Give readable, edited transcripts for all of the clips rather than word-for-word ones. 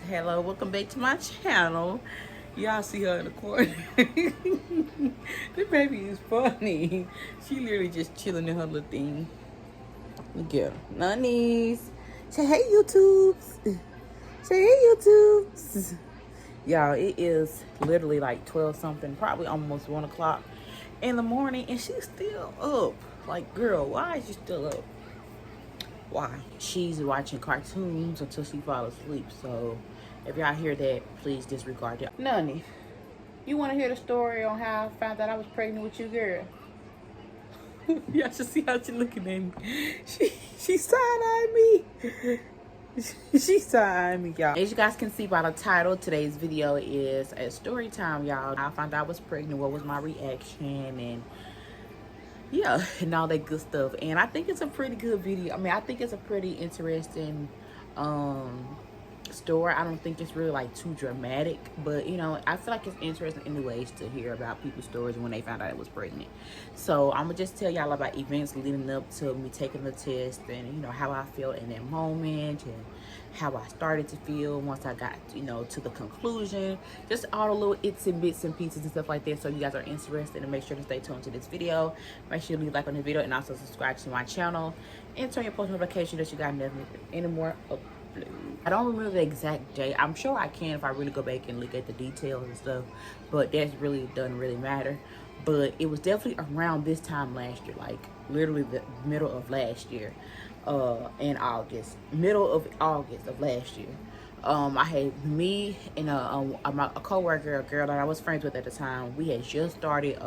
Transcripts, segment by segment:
Hello, welcome back to my channel. Y'all see her in the corner. This baby is funny. She literally just chilling in her little thing. Look at her. Nunnies. Say hey, YouTubes. Say hey, YouTubes. Y'all, it is literally like 12 something, probably almost 1 o'clock in the morning, and she's still up. Like, girl, why is she still up? Why? She's watching cartoons until she falls asleep. So if y'all hear that, please disregard it. Nunny, you want to hear the story on how I found out I was pregnant with you, girl? Y'all should see how she looking at me. She side-eyeing me. She side-eyeing me, y'all. As you guys can see by the title, today's video is a story time, y'all. I found out I was pregnant. What was my reaction? And yeah, and all that good stuff. And I think it's a pretty good video. I mean, I think it's a pretty interesting story. I don't think it's really like too dramatic, but you know, I feel like it's interesting anyways to hear about people's stories when they found out I was pregnant. So I'm gonna just tell y'all about events leading up to me taking the test, and you know how I felt in that moment, and how I started to feel once I got, you know, to the conclusion. Just all the little its and bits and pieces and stuff like that. So you guys are interested, and make sure to stay tuned to this video. Make sure you leave a like on the video, and also subscribe to my channel, and turn your post notification that you got never any more uploads. I don't remember the exact date. I'm sure I can if I really go back and look at the details and stuff, but that really doesn't really matter. But it was definitely around this time last year, like literally the middle of last year, in August, middle of August of last year. I had me and a co-worker, a girl that I was friends with at the time. We had just started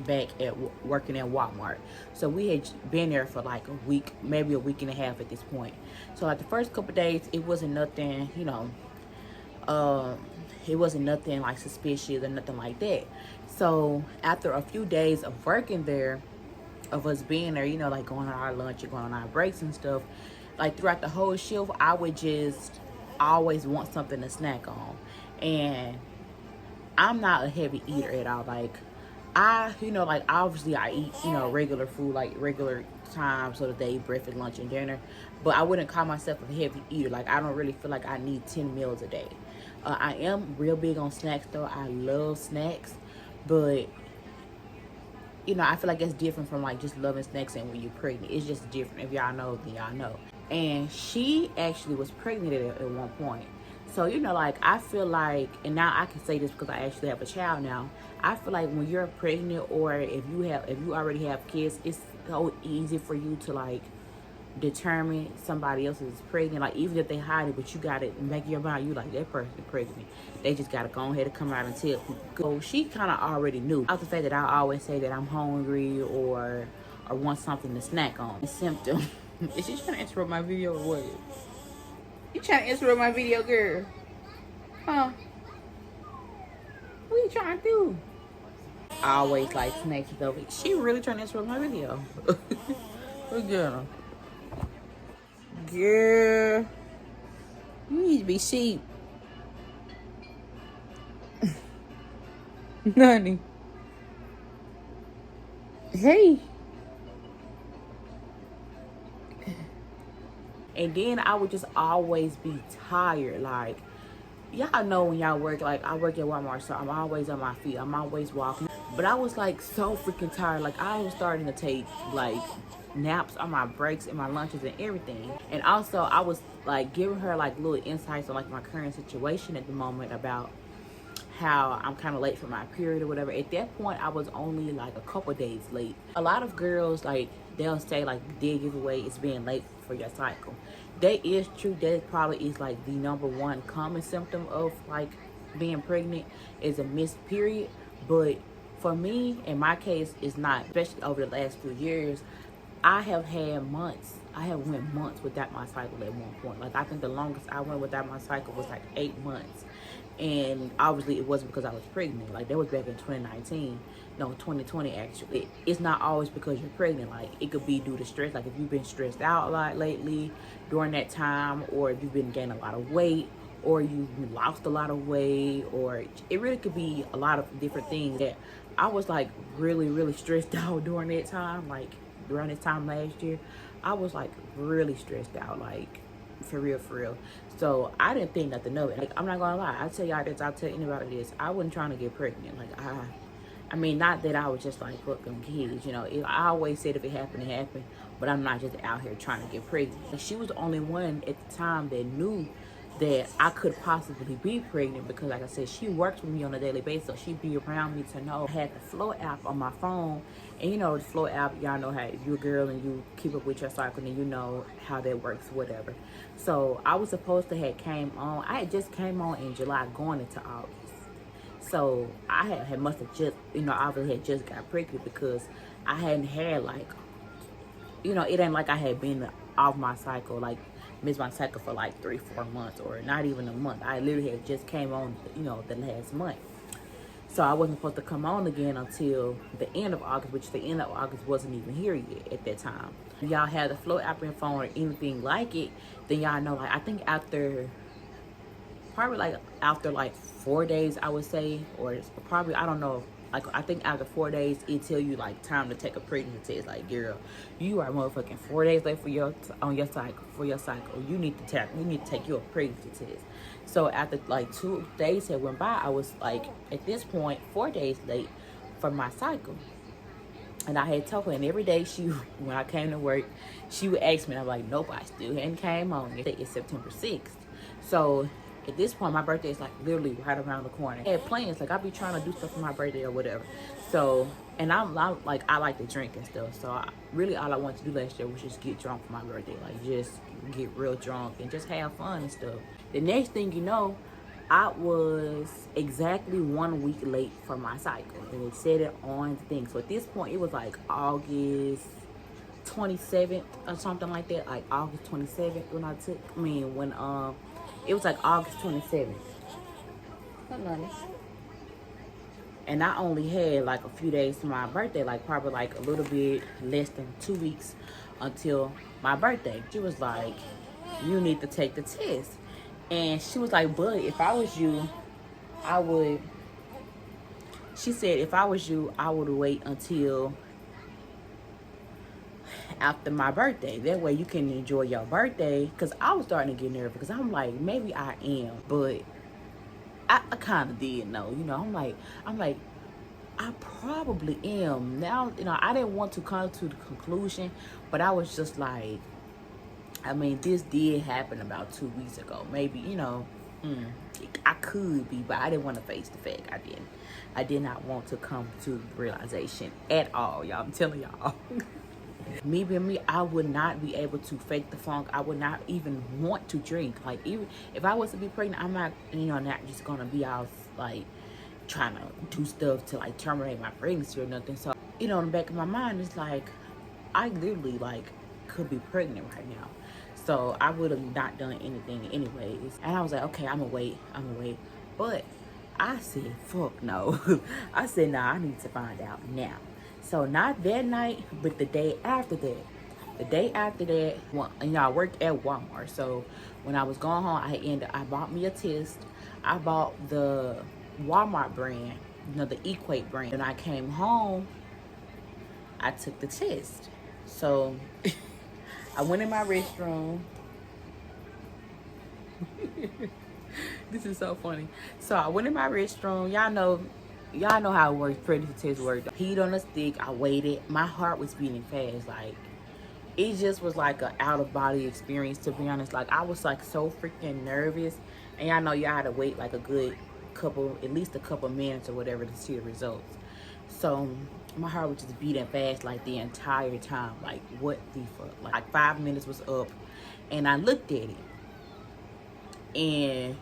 back at working at Walmart, so we had been there for like a week, maybe a week and a half at this point. So like the first couple days, it wasn't nothing, you know, it wasn't nothing like suspicious or nothing like that. So after a few days of working there, of us being there, you know, like going on our lunch and going on our breaks and stuff, like throughout the whole shift, I would just always want something to snack on. And I'm not a heavy eater at all. Like, you know, like obviously I eat, you know, regular food, like regular times of the day, breakfast, lunch, and dinner. But I wouldn't call myself a heavy eater. Like, I don't really feel like I need 10 meals a day. I am real big on snacks, though. I love snacks. But, you know, I feel like it's different from like just loving snacks and when you're pregnant. It's just different. If y'all know, then y'all know. And she actually was pregnant at one point. So, you know, like, I feel like, and now I can say this because I actually have a child now. I feel like when you're pregnant, or if you already have kids, it's so easy for you to like determine somebody else is pregnant. Like, even if they hide it, but you got it make your mind, you like, that person is pregnant. They just got to go ahead and come out and tell people. So she kind of already knew. Out the fact that I always say that I'm hungry or want something to snack on. The symptom. Is she trying to interrupt my video or what? You trying to interrupt my video, girl? Huh? What are you trying to do? I always like snakes though. She really trying to interrupt my video. Look at her. Girl, you need to be sheep. Nunny. Hey. And then I would just always be tired. Like, y'all know when y'all work, like I work at Walmart, so I'm always on my feet. I'm always walking. But I was like so freaking tired. Like, I was starting to take like naps on my breaks and my lunches and everything. And also I was like giving her like little insights on like my current situation at the moment, about how I'm kind of late for my period or whatever. At that point, I was only like a couple days late. A lot of girls, like, they'll say like their giveaway is being late for your cycle. That is true. That probably is like the #1 common symptom of like being pregnant, is a missed period. But for me, in my case, it's not. Especially over the last few years, I have had months. I have went months without my cycle at one point. Like, I think the longest I went without my cycle was like 8 months. And obviously it wasn't because I was pregnant. Like, that was back in 2019. No, 2020 actually. It's not always because you're pregnant. Like, it could be due to stress. Like, if you've been stressed out a lot lately during that time, or if you've been gaining a lot of weight, or you lost a lot of weight, or it really could be a lot of different things. That I was like really stressed out during that time. Like, during this time last year, I was like really stressed out. Like, for real, for real. So I didn't think nothing of it. Like, I'm not gonna lie, I tell y'all this, I tell anybody this, I wasn't trying to get pregnant. Like, I mean, not that I was just like fucking kids, you know. I always said if it happened, it happened. But I'm not just out here trying to get pregnant. Like, she was the only one at the time that knew that I could possibly be pregnant, because like I said, she works with me on a daily basis, so she'd be around me to know. I had the Flow app on my phone, and you know the Flow app, y'all know how, if you're a girl and you keep up with your cycle, then you know how that works, whatever. So I was supposed to have came on, I had just came on in July going into August. So I must have just, you know, obviously had just got pregnant, because I hadn't had, like, you know, it ain't like I had been off my cycle, like missed my cycle for like 3-4 months, or not even a month. I literally had just came on, you know, the last month. So I wasn't supposed to come on again until the end of August, which the end of August wasn't even here yet at that time. If y'all had the Flow app in phone or anything like it, then y'all know, like, I think probably like after like 4 days, I would say, or probably, I don't know, like I think after 4 days it tell you like time to take a pregnancy test. Like, girl, you are motherfucking 4 days late for your cycle. You need to take your pregnancy test. So after like 2 days had went by, I was like, at this point 4 days late for my cycle. And I had told her, and every day when I came to work, she would ask me, and I'm like, nope, I still hadn't came on. It's September 6th. So at this point, my birthday is like literally right around the corner. I had plans, like I be trying to do stuff for my birthday or whatever. So, and I'm like, I like to drink and stuff. So really all I wanted to do last year was just get drunk for my birthday. Like, just get real drunk and just have fun and stuff. The next thing you know, I was exactly 1 week late for my cycle, and it said it on the thing. So at this point, it was like August 27th or something like that. Like August 27th when it was like August 27th. And I only had like a few days to my birthday, like probably like a little bit less than 2 weeks until my birthday. She was like, you need to take the test. And she was like, but if I was you, she said, if I was you, I would wait until after my birthday. That way you can enjoy your birthday. Because I was starting to get nervous, because I'm like, maybe I am, but I kind of did know, you know. I'm like, I probably am. Now, you know, I didn't want to come to the conclusion, but I was just like, I mean, this did happen about 2 weeks ago. Maybe, you know, I could be, but I didn't want to face the fact. I did not want to come to the realization at all, y'all. I'm telling y'all. Me being me, I would not be able to fake the funk. I would not even want to drink. Like, even if I was to be pregnant, I'm not, you know, not just gonna be out like trying to do stuff to like terminate my pregnancy or nothing. So, you know, in the back of my mind, it's like I literally like could be pregnant right now. So I would have not done anything anyways. And I was like, okay, I'm gonna wait. But I said, fuck no. I said, nah, I need to find out now. So not that night, but the day after that. The day after that, you know, I worked at Walmart. So when I was going home, I bought me a test. I bought the Walmart brand, you know, the Equate brand. When I came home, I took the test. So I went in my restroom. This is so funny. So I went in my restroom. Y'all know how it works. Pregnancy test works. Heat on a stick. I waited. My heart was beating fast. Like, it just was like an out of body experience, to be honest. Like, I was like so freaking nervous. And y'all know y'all had to wait like at least a couple minutes or whatever to see the results. So my heart was just beating fast like the entire time. Like, what the fuck? Like 5 minutes was up, and I looked at it. And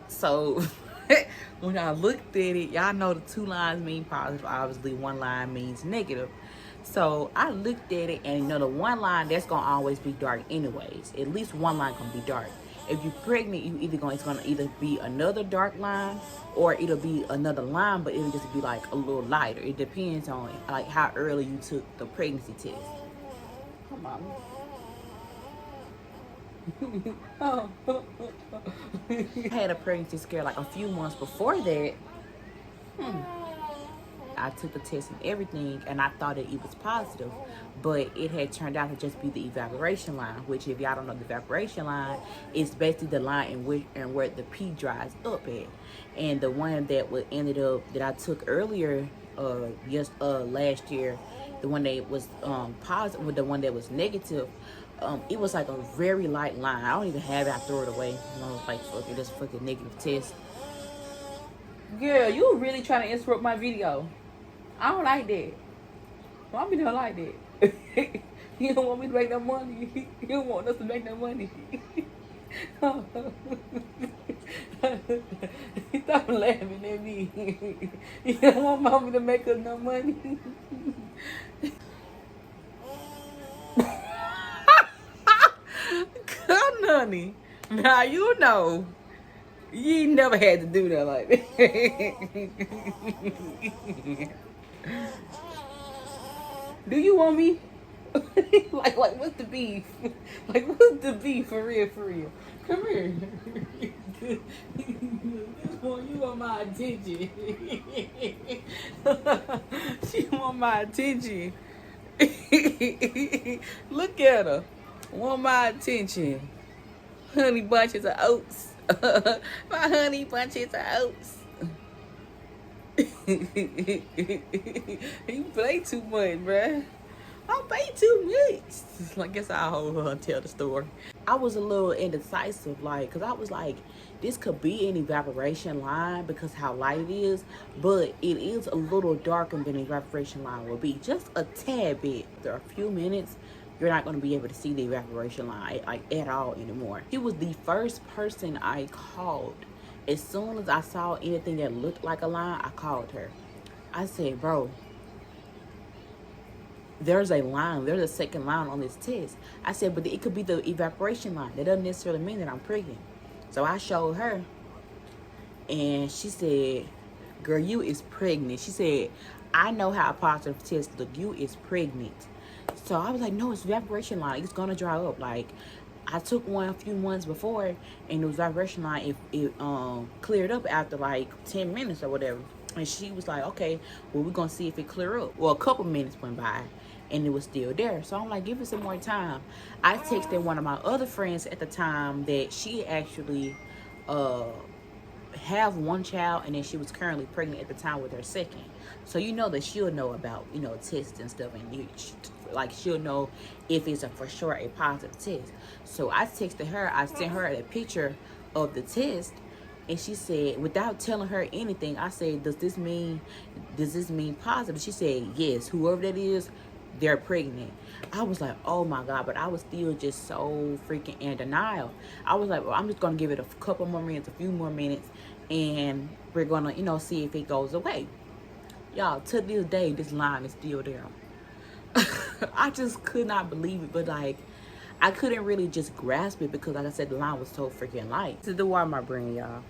so when I looked at it, y'all know the 2 lines mean positive. Obviously, 1 line means negative. So I looked at it, and you know, the 1 line, that's gonna always be dark anyways. At least 1 line gonna be dark. If you're pregnant, it's gonna either be another dark line, or it'll be another line, but it'll just be like a little lighter. It depends on like how early you took the pregnancy test. Come on. I had a pregnancy scare like a few months before that. I I took the test and everything, and I thought that it was positive, but it had turned out to just be the evaporation line, which, if y'all don't know, the evaporation line is basically the line in which and where the pee dries up at. And the one that ended up that I took earlier, last year, the one that was positive, with the one that was negative, it was like a very light line. I don't even have it. I threw it away. I was like, fuck it, this fucking negative test. Girl, you really trying to interrupt my video. I don't like that. Why me don't like that? You don't want me to make no money. You don't want us to make no money. Stop laughing at me. You don't want mommy to make us no money. Come, honey. Now you know. You ain't never had to do that like that. Do you want me? like what's the beef? Like, what's the beef for real, for real? Come here. You want my attention. She want my attention. Look at her. Want my attention. Honey bunches of oats. My honey bunches of oats. You play too much, bruh. I play too much. I guess I'll hold her and tell the story. I was a little indecisive, like, because I was like, this could be an evaporation line because how light it is, but it is a little darker than an evaporation line will be. Just a tad bit. After a few minutes, you're not going to be able to see the evaporation line like at all anymore. She was the first person I called. As soon as I saw anything that looked like a line, I called her. I said, bro, there's a line, there's a second line on this test. I said, but it could be the evaporation line. That doesn't necessarily mean that I'm pregnant. So I showed her, and she said, girl, you is pregnant. She said, I know how a positive test look. You is pregnant. So I was like, no, it's evaporation line. It's gonna dry up. Like, I took one a few months before, and it was vibration line. It cleared up after like 10 minutes or whatever. And she was like, okay, well, we're gonna see if it clear up. Well, a couple minutes went by, and it was still there. So I'm like, give it some more time. I texted one of my other friends at the time that she actually have one child, and then she was currently pregnant at the time with her second. So you know that she'll know about, you know, tests and stuff, and like she'll know if it's for sure a positive test. So I texted her, I sent her a picture of the test, and she said, without telling her anything, I said, does this mean positive? She said, yes, whoever that is, they're pregnant. I was like, oh my God, but I was still just so freaking in denial. I was like, well, I'm just gonna give it a couple more minutes, a few more minutes, and we're gonna, you know, see if it goes away. Y'all, to this day, this line is still there. I just could not believe it, but like, I couldn't really just grasp it because, like I said, the line was so freaking light. This is the Walmart brand, y'all.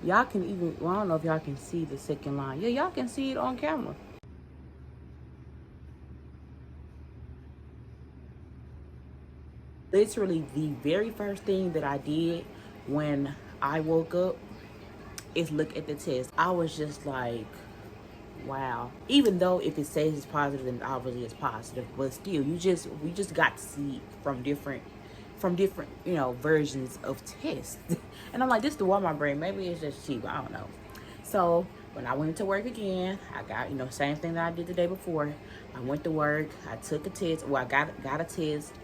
Y'all can even, well, I don't know if y'all can see the second line. Yeah, y'all can see it on camera. Literally, the very first thing that I did when I woke up is look at the test. I was just like, wow. Even though if it says it's positive, then obviously it's positive, but still, we just got to see from different, you know, versions of tests. And I'm like, this is the Walmart brand. Maybe it's just cheap. I don't know. So when I went to work again, I got, you know, same thing that I did the day before. I went to work. I took a test. Well, I got a test,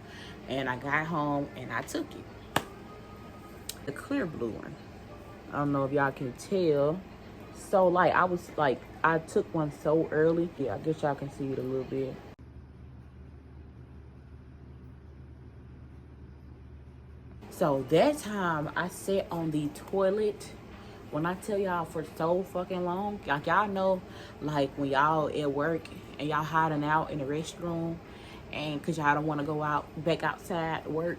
and I got home and I took it. The clear blue one. I don't know if y'all can tell. So like, I took one so early. Yeah, I guess y'all can see it a little bit. So that time I sat on the toilet, when I tell y'all, for so fucking long. Like, y'all know, like when y'all at work and y'all hiding out in the restroom, and cause y'all don't want to go out back outside to work,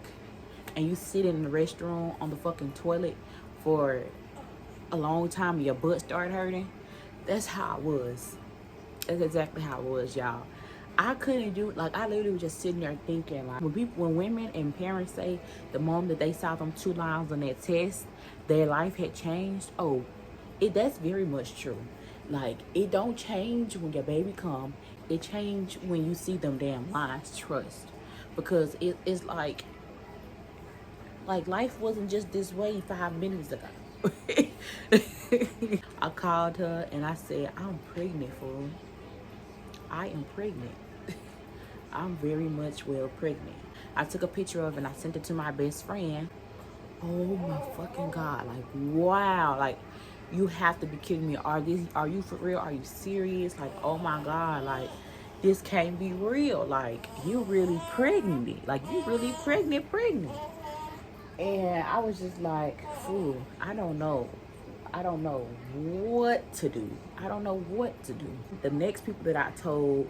and you sit in the restroom on the fucking toilet for a long time and your butt started hurting. That's how I was. That's exactly how it was, y'all. I couldn't do, like, I literally was just sitting there thinking, like, when women and parents say the moment that they saw them 2 lines on that test, their life had changed. Oh, that's very much true. Like, it don't change when your baby come. It change when you see them damn lines. Trust, because it's like life wasn't just this way 5 minutes ago. I called her and I said, I'm pregnant, fool. I am pregnant. I'm very much well pregnant. I took a picture of it and I sent it to my best friend. Oh my fucking God. Like, wow. Like, you have to be kidding me. Are you for real? Are you serious? Like, oh my God. Like, this can't be real. Like, you really pregnant. Like, you really pregnant. And I was just like, fool, I don't know. I don't know what to do. I don't know what to do. The next people that I told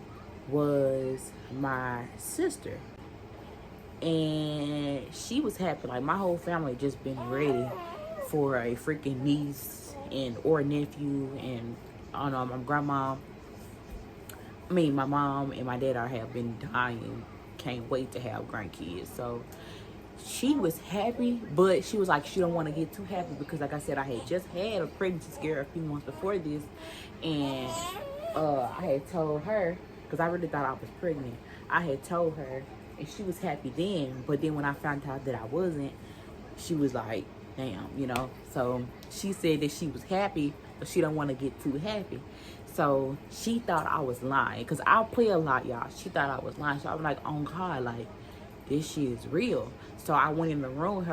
was my sister. And she was happy. Like, my whole family just been ready for a freaking niece and or nephew. And I don't know, my grandma, my mom and my dad have been dying. Can't wait to have grandkids. So she was happy, but she was like, she don't want to get too happy because, like I said, I had just had a pregnancy scare a few months before this. And I had told her, because I really thought I was pregnant, I had told her, and she was happy then. But then when I found out that I wasn't, she was like, damn, you know. So she said that she was happy, but she don't want to get too happy. So she thought I was lying, because I'll play a lot, y'all. She thought I was lying. So I was like, oh God, like, this shit is real. So I went in her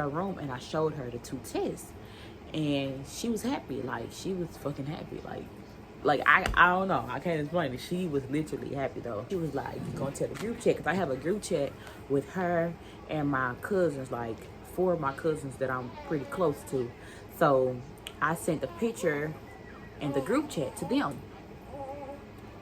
room, and I showed her the 2 tests. And she was happy. Like, she was fucking happy. Like I don't know. I can't explain it. She was literally happy, though. She was like, you gonna tell the group chat? Because I have a group chat with her and my cousins, like 4 of my cousins that I'm pretty close to. So I sent the picture in the group chat to them.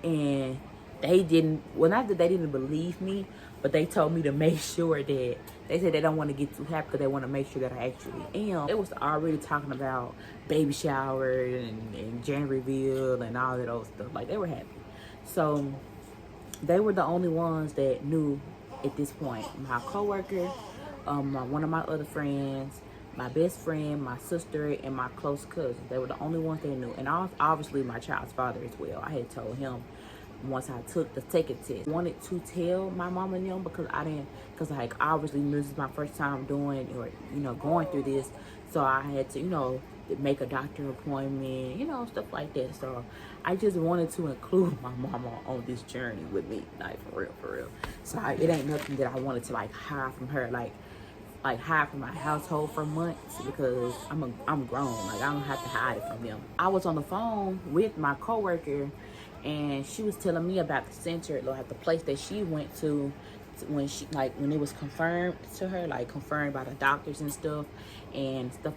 And they didn't, well, not that they didn't believe me, but they told me to make sure that, they said they don't want to get too happy because they want to make sure that I actually am. It was already talking about baby shower and gender reveal and all of those stuff. Like, they were happy. So they were the only ones that knew at this point. My coworker, one of my other friends, my best friend, my sister, and my close cousin. They were the only ones that knew. And obviously my child's father as well. I had told him once I took the second test. I wanted to tell my mom and them because like, obviously this is my first time doing, or, you know, going through this. So I had to, you know, make a doctor appointment, you know, stuff like that. So I just wanted to include my mama on this journey with me, like, for real. So it ain't nothing that I wanted to, like, hide from her, like hide from my household for months, because I'm grown. Like, I don't have to hide it from them. I was on the phone with my coworker, and she was telling me about the center, like the place that she went to when it was confirmed to her, like confirmed by the doctors and stuff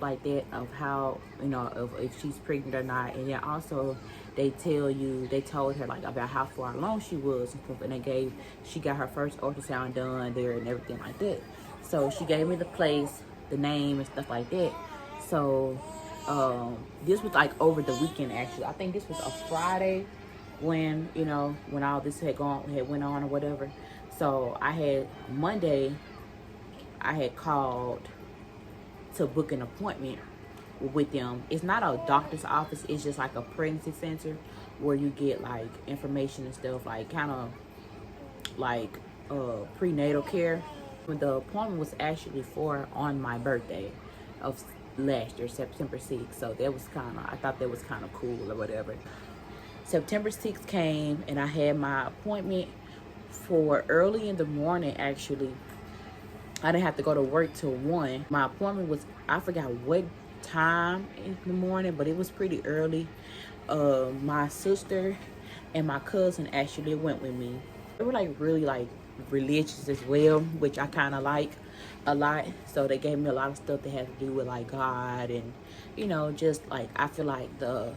like that, of how, you know, of if she's pregnant or not. And then also they told her like about how far along she was and stuff, and she got her first ultrasound done there and everything like that. So she gave me the place, the name, and stuff like that. So this was like over the weekend, actually. I think this was a Friday when, you know, when all this had went on or whatever. So Monday, I had called to book an appointment with them. It's not a doctor's office. It's just like a pregnancy center where you get like information and stuff, like kind of like prenatal care. The appointment was actually on my birthday of last year, September 6th. So I thought that was kind of cool or whatever. September 6th came, and I had my appointment for early in the morning, actually. I didn't have to go to work till 1. My appointment was, I forgot what time in the morning, but it was pretty early. My sister and my cousin actually went with me. They were like really like religious as well, which I kind of like a lot. So they gave me a lot of stuff that had to do with like God, and, you know, just like, I feel like the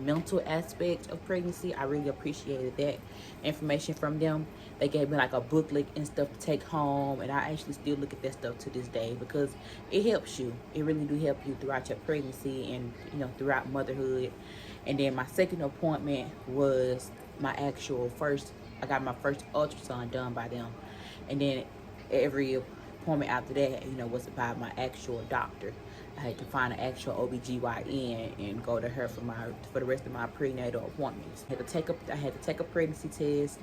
mental aspect of pregnancy, I really appreciated that information from them. They gave me like a booklet and stuff to take home, and I actually still look at that stuff to this day, because it helps you. It really do help you throughout your pregnancy and, you know, throughout motherhood. And then my second appointment was I got my first ultrasound done by them. And then every appointment after that, you know, was by my actual doctor. I had to find an actual OBGYN and go to her for the rest of my prenatal appointments. I had to take a pregnancy test,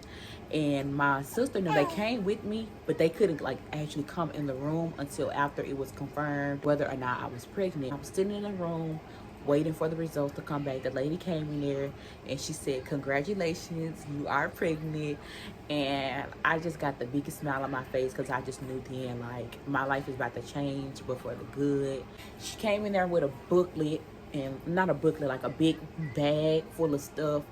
and my sister, they came with me, but they couldn't like actually come in the room until after it was confirmed whether or not I was pregnant. I was sitting in the room waiting for the results to come back. The lady came in there and she said, "Congratulations, you are pregnant." And I just got the biggest smile on my face because I just knew then like my life was about to change, but for the good. She came in there with a booklet, and not a booklet, like a big bag full of stuff,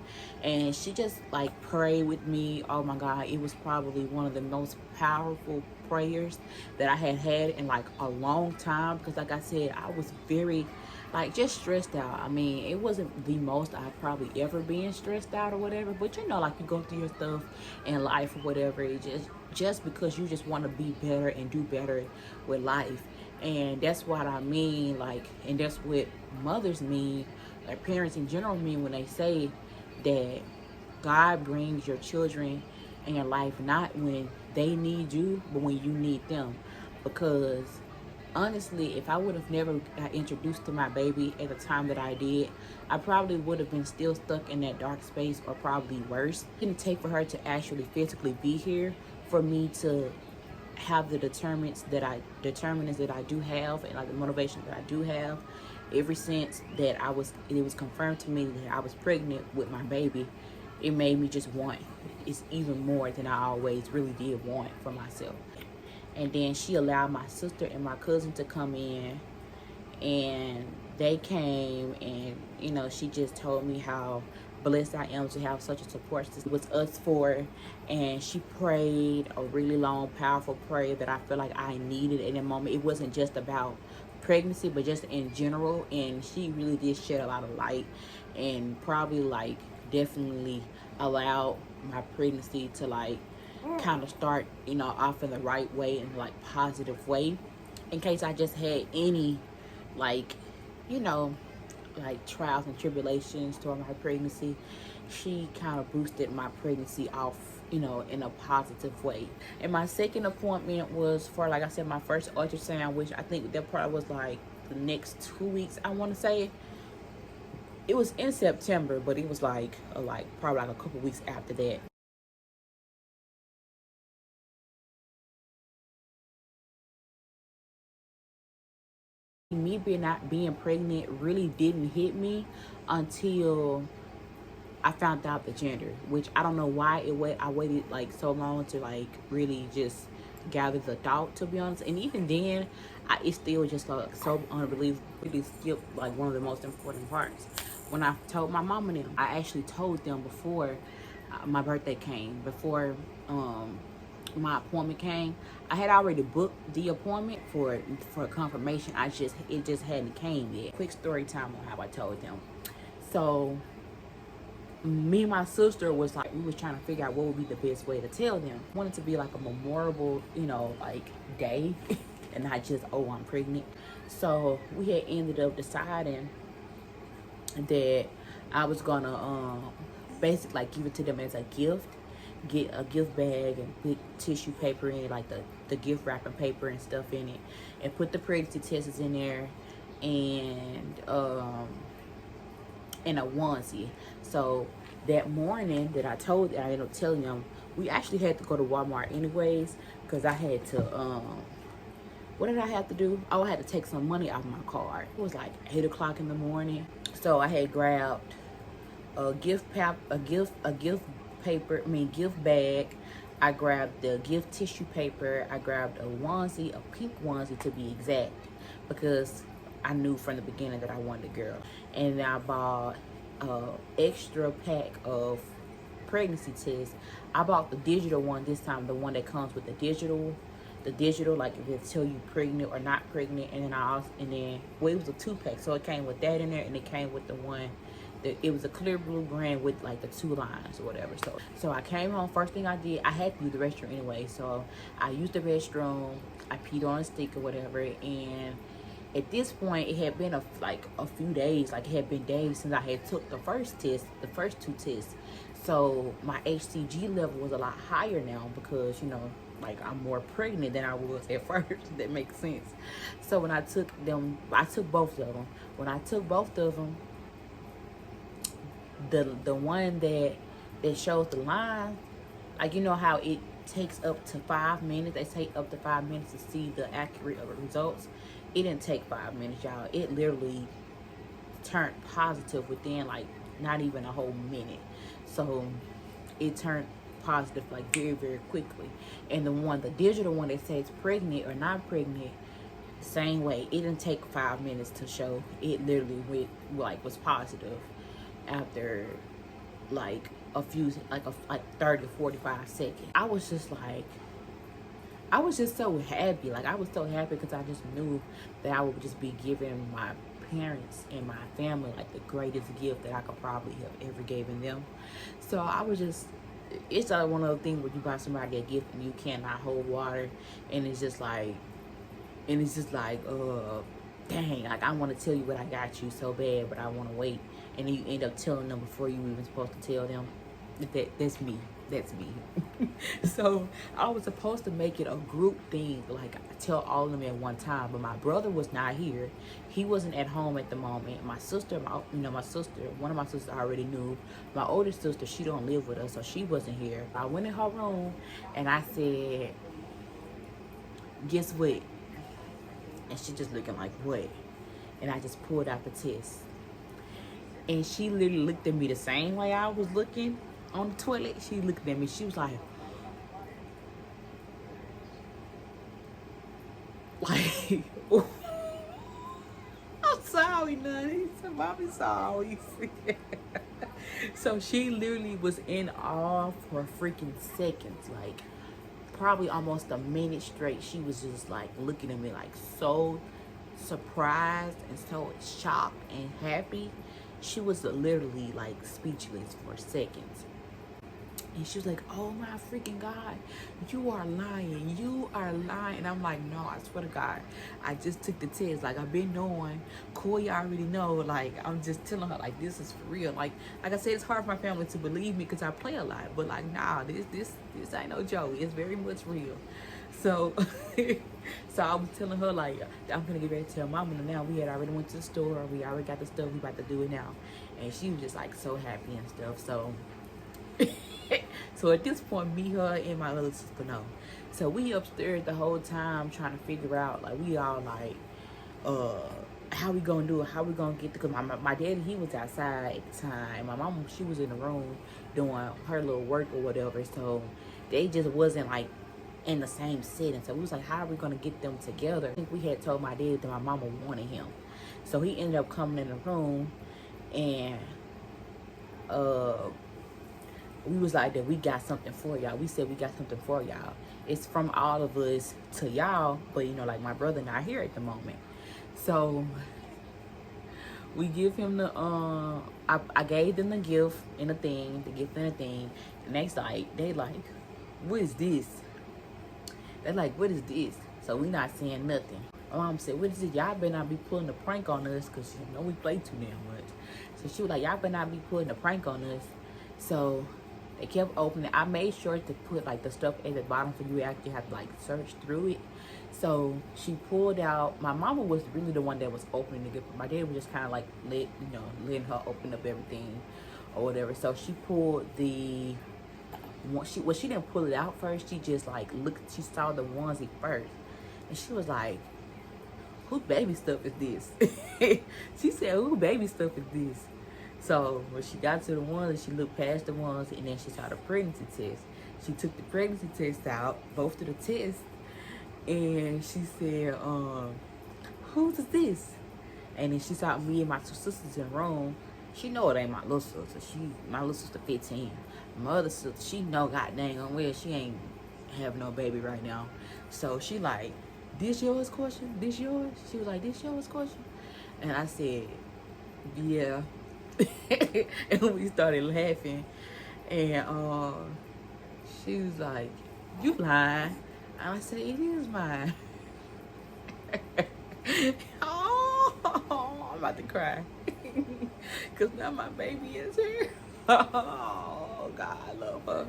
and she just like prayed with me. Oh my God, it was probably one of the most powerful prayers that I had in like a long time, because like I said, I was very like just stressed out. I mean, it wasn't the most I've probably ever been stressed out or whatever, but you know, like you go through your stuff in life or whatever, it just because you just want to be better and do better with life. And that's what I mean, like, and that's what mothers mean, like parents in general mean, when they say that God brings your children in your life not when they need you, but when you need them. Because honestly, if I would have never got introduced to my baby at the time that I did, I probably would have been still stuck in that dark space, or probably worse. It didn't take for her to actually physically be here for me to have the determinants that I do have, and like the motivation that I do have. Ever since that it was confirmed to me that I was pregnant with my baby, it made me just want it's even more than I always really did want for myself. And then she allowed my sister and my cousin to come in, and they came, and you know, she just told me how blessed I am to have such a support system with us four. And she prayed a really long, powerful prayer that I feel like I needed in that moment. It wasn't just about pregnancy, but just in general. And she really did shed a lot of light, and probably like definitely allowed my pregnancy to like kind of start, you know, off in the right way, and like positive way, in case I just had any like, you know, like trials and tribulations during my pregnancy. She kind of boosted my pregnancy off, you know, in a positive way. And my second appointment was for, like I said, my first ultrasound, which I think that probably was like the next 2 weeks, I want to say. It was in September, but it was like probably like a couple weeks after that. Me not being pregnant really didn't hit me until I found out the gender, which I don't know why I waited like so long to like really just gather the thought, to be honest. And even then, it still just like so unbelievable. Really skipped like one of the most important parts. When I told my mom and them, I actually told them before my birthday came, before my appointment came. I had already booked the appointment for confirmation. It just hadn't came yet. Quick story time on how I told them. So me and my sister was like, we was trying to figure out what would be the best way to tell them. I wanted to be like a memorable, you know, like day and not just, oh, I'm pregnant. So we had ended up deciding that I was gonna basically like give it to them as a gift. Get a gift bag and put tissue paper in it, like the gift wrapping paper and stuff in it, and put the pregnancy tests in there, and in a onesie. So that morning that I ended up telling them, we actually had to go to Walmart anyways, because I had to what did I have to do? Oh, I had to take some money out of my card. It was like 8 o'clock in the morning. So I had grabbed a gift bag. I grabbed the gift tissue paper. I grabbed a onesie, a pink onesie to be exact, because I knew from the beginning that I wanted a girl. And I bought an extra pack of pregnancy tests. I bought the digital one this time, the one that comes with the digital, like if it tell you pregnant or not pregnant. And then well, it was a 2-pack, so it came with that in there, and it came with the one. It was a clear blue brand with like the 2 lines or whatever. So I came home. First thing I did, I had to use the restroom anyway. So I used the restroom. I peed on a stick or whatever. And at this point, it had been a few days. Like it had been days since I had took the first 2 tests. So my HCG level was a lot higher now because, you know, like I'm more pregnant than I was at first. That makes sense. So when I took them, I took both of them. When I took both of them, the one that shows the line, like, you know how it takes up to 5 minutes. They take up to 5 minutes to see the accurate results. It didn't take 5 minutes, y'all. It literally turned positive within like not even a whole minute. So it turned positive like very, very quickly. And the digital one that says pregnant or not pregnant, same way. It didn't take 5 minutes to show. It literally was positive after like a few, like 30 to 45 seconds. I was just so happy. Like, I was so happy because I just knew that I would just be giving my parents and my family like the greatest gift that I could probably have ever given them. So I was just, it's like one of those things where you buy somebody a gift and you cannot hold water, and it's just like, dang, like I want to tell you what I got you so bad, but I want to wait, and then you end up telling them before you even supposed to tell them. That's me. So I was supposed to make it a group thing, like tell all of them at one time, but my brother was not here. He wasn't at home at the moment. My sister, one of my sisters I already knew. My older sister, she don't live with us, so she wasn't here. I went in her room and I said, guess what? And she just looking like, what? And I just pulled out the test. And she literally looked at me the same way I was looking on the toilet. She looked at me. She was like, I'm sorry, Nutty. Mommy sorry. So she literally was in awe for freaking seconds. Like, probably almost a minute straight. She was just like looking at me like so surprised and so shocked and happy. She was literally like speechless for seconds. And she was like, oh my freaking God, you are lying. You are lying. And I'm like, no, I swear to God, I just took the test. Like, I've been knowing. Coy already know. Like, I'm just telling her, like, this is for real. Like I said, it's hard for my family to believe me because I play a lot. But like, nah, this ain't no joke. It's very much real. So, so I was telling her, like, I'm gonna get ready to tell Mama now. We had already went to the store. We already got the stuff. We about to do it now. And she was just like so happy and stuff. So. So at this point, me, her, and my little sister know. So we upstairs the whole time trying to figure out, like, we all like, how we gonna do it? How we gonna get the? Cause my daddy, he was outside at the time. My mom, she was in the room doing her little work or whatever. So they just wasn't like in the same setting. So we was like, how are we gonna get them together? I think we had told my daddy that my mama wanted him. So he ended up coming in the room, and we was like that we got something for y'all. We said we got something for y'all. It's from all of us to y'all, but you know, like my brother not here at the moment. So we give him the I gave them the gift and the thing, the gift and the thing. And they like, what is this? They're like, what is this? So we not saying nothing. My mom said, what is it? Y'all better not be pulling a prank on us, because you know we play too damn much. So she was like, y'all better not be pulling a prank on us. So they kept opening. I made sure to put like the stuff at the bottom so you actually have to like search through it. So she pulled out. My mama was really the one that was opening the gift. My dad was just kind of like letting her open up everything or whatever. So she pulled the one. She didn't pull it out first. She just like looked. She saw the onesie first, and she was like, "Who baby stuff is this?" She said, "Who baby stuff is this?" So when she got to the ones, she looked past the ones, and then she saw the pregnancy test. She took the pregnancy test out, both of the tests, and she said, whose is this? And then she saw me and my two sisters in the room. She know it ain't my little sister. My little sister 15. My other sister, she know god dang on well she ain't have no baby right now. So she like, this yours, question? This yours? She was like, this yours, question? And I said, yeah. And we started laughing, and she was like, you lying? And I said, it is mine. Oh, I'm about to cry because now my baby is here. Oh, oh God, I love her.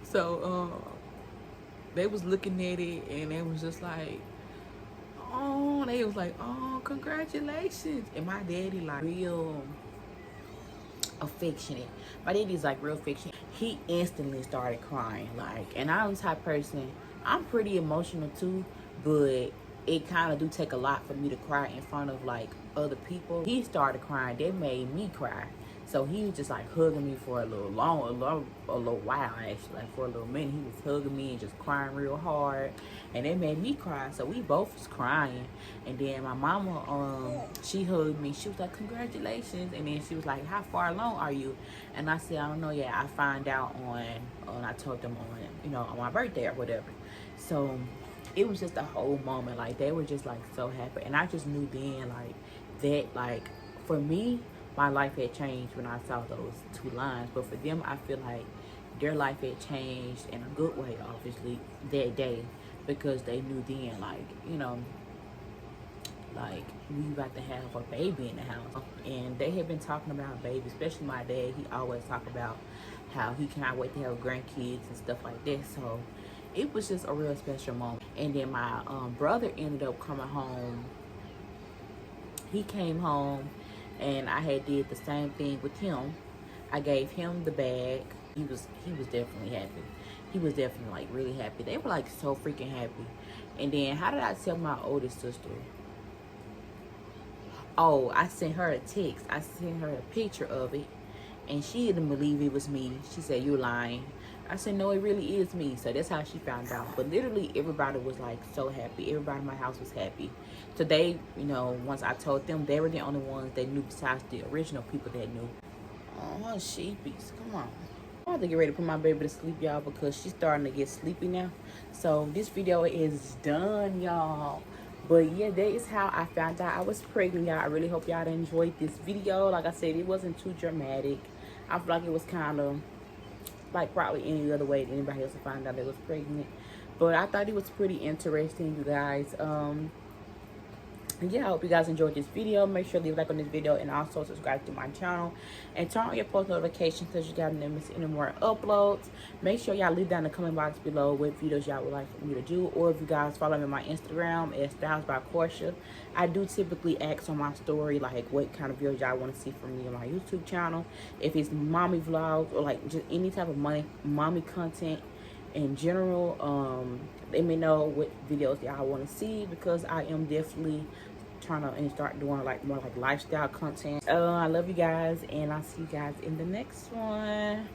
So they was looking at it and they was just like, oh, they was like, oh, congratulations. And my daddy like real affectionate. My daddy's like real affectionate. He instantly started crying. Like, and I'm the type of person, I'm pretty emotional too, but it kind of do take a lot for me to cry in front of like other people. He started crying. That made me cry. So he was just like hugging me for a little while actually, like for a little minute. He was hugging me and just crying real hard, and it made me cry. So we both was crying, and then my mama, she hugged me. She was like, "Congratulations!" And then she was like, "How far along are you?" And I said, "I don't know yet. I find out on I told them on my birthday or whatever." So it was just a whole moment. Like they were just like so happy, and I just knew then like that like for me my life had changed when I saw those two lines. But for them, I feel like their life had changed in a good way, obviously, that day, because they knew then, like, like we about to have a baby in the house. And they had been talking about a baby, especially my dad. He always talk about how he cannot wait to have grandkids and stuff like that. So it was just a real special moment. And then my brother ended up coming home. He came home and I had did the same thing with him. I gave him the bag. He was definitely happy. He was definitely like really happy. They were like so freaking happy. And then how did I tell my oldest sister? Oh, I sent her a text. I sent her a picture of it, and she didn't believe it was me. She said, "You're lying." I said, "No, it really is me." So that's how she found out. But literally everybody was like so happy. Everybody in my house was happy. So they, once I told them, they were the only ones that knew besides the original people that knew. Oh, sheepies. Come on. I'm about to get ready to put my baby to sleep, y'all, because she's starting to get sleepy now. So this video is done, y'all. But yeah, that is how I found out I was pregnant, y'all. I really hope y'all enjoyed this video. Like I said, it wasn't too dramatic. I feel like it was kind of like probably any other way that anybody else would find out they was pregnant. But I thought it was pretty interesting, you guys. Yeah, I hope you guys enjoyed this video. Make sure to leave a like on this video and also subscribe to my channel and turn on your post notifications so you guys never miss any more uploads. Make sure y'all leave down in the comment box below what videos y'all would like for me to do, or if you guys follow me on my Instagram at Styles by Corsha. I do typically ask on my story like what kind of videos y'all want to see from me on my YouTube channel, if it's mommy vlogs or like just any type of mommy content in general. Let me know what videos y'all want to see, because I am definitely trying to start doing like more like lifestyle content. I love you guys, and I'll see you guys in the next one.